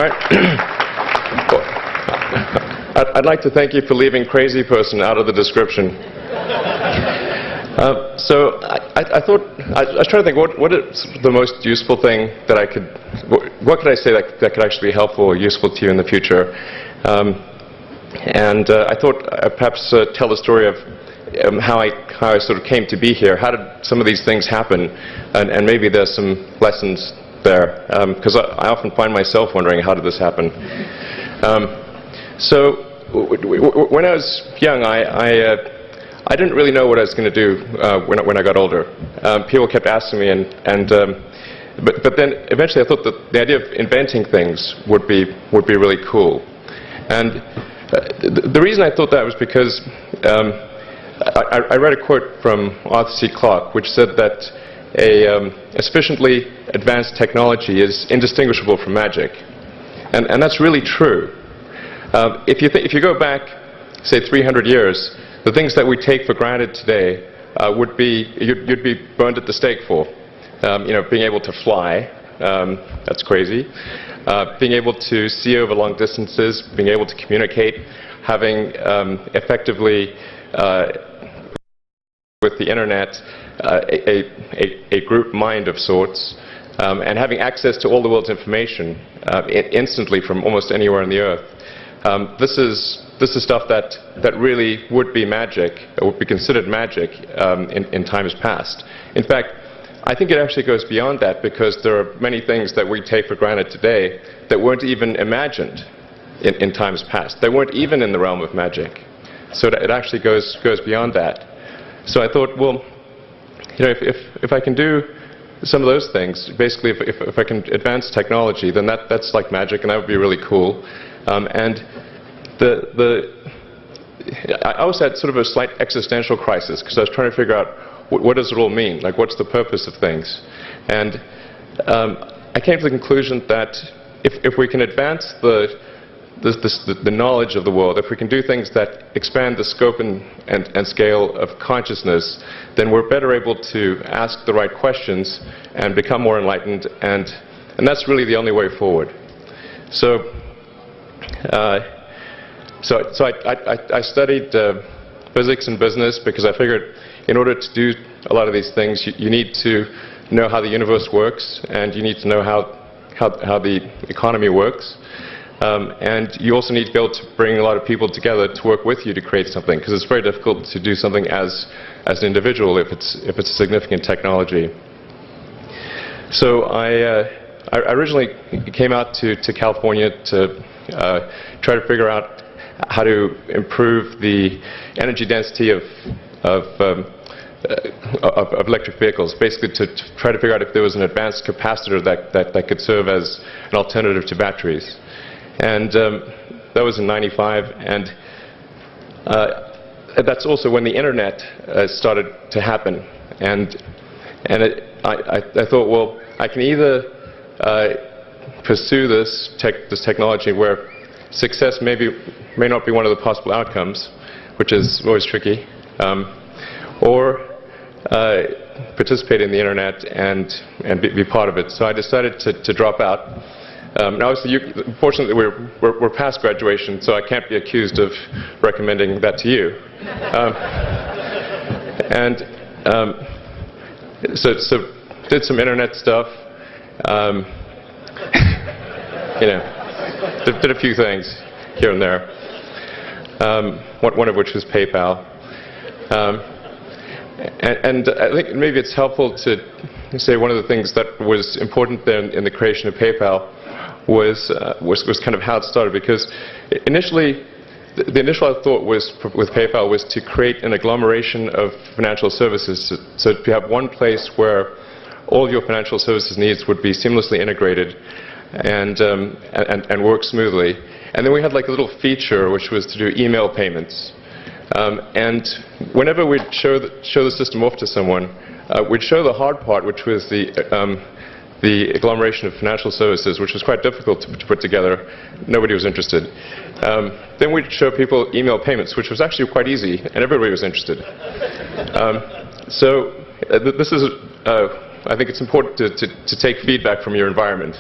right. I'd like to thank you for leaving crazy person out of the description. So I thought, I was trying to think, what is the most useful thing that I could, what could I say that could actually be helpful or useful to you in the future? And I thought I'd perhaps tell the story of how I sort of came to be here. How did some of these things happen? And maybe there's some lessons there, because I often find myself wondering, how did this happen? So when I was young, I didn't really know what I was going to do when I got older. People kept asking me, but then eventually I thought that the idea of inventing things would be really cool. And the reason I thought that was because I read a quote from Arthur C. Clarke, which said that a sufficiently advanced technology is indistinguishable from magic, and that's really true. If you go back, say 300 years, the things that we take for granted today would be you'd be burned at the stake for. Being able to fly, that's crazy. Being able to see over long distances, being able to communicate, having effectively with the internet a group mind of sorts, and having access to all the world's information instantly from almost anywhere on the earth. This is stuff that really would be magic, or would be considered magic in times past. In fact, I think it actually goes beyond that, because there are many things that we take for granted today that weren't even imagined in times past. They weren't even in the realm of magic. So it actually goes beyond that. So I thought, well, if I can do some of those things, basically if I can advance technology, then that's like magic, and that would be really cool. And I also had sort of a slight existential crisis, because I was trying to figure out what does it all mean? Like, what's the purpose of things? And I came to the conclusion that if we can advance the knowledge of the world, if we can do things that expand the scope and scale of consciousness, then we're better able to ask the right questions and become more enlightened, and that's really the only way forward. So I studied physics and business, because I figured in order to do a lot of these things, you need to know how the universe works, and you need to know how the economy works. And you also need to be able to bring a lot of people together to work with you to create something, because it's very difficult to do something as an individual if it's a significant technology. So I originally came out to California to try to figure out how to improve the energy density of electric vehicles, basically to try to figure out if there was an advanced capacitor that could serve as an alternative to batteries. And that was in '95, and that's also when the internet started to happen. And I thought, well, I can either pursue this technology where success may not be one of the possible outcomes, which is always tricky, or participate in the internet and be part of it. So I decided to drop out. Now, obviously, fortunately, we're past graduation, so I can't be accused of recommending that to you. So did some internet stuff. Did a few things here and there. One of which was PayPal. And I think maybe it's helpful to say one of the things that was important then in the creation of PayPal was kind of how it started, because initially the initial thought was with PayPal was to create an agglomeration of financial services, so to have one place where all of your financial services needs would be seamlessly integrated and work smoothly. And then we had like a little feature which was to do email payments. And whenever we'd show the system off to someone, we'd show the hard part, which was the agglomeration of financial services, which was quite difficult to put together. Nobody was interested. Then we'd show people email payments, which was actually quite easy, and everybody was interested. So this is, I think it's important to take feedback from your environment.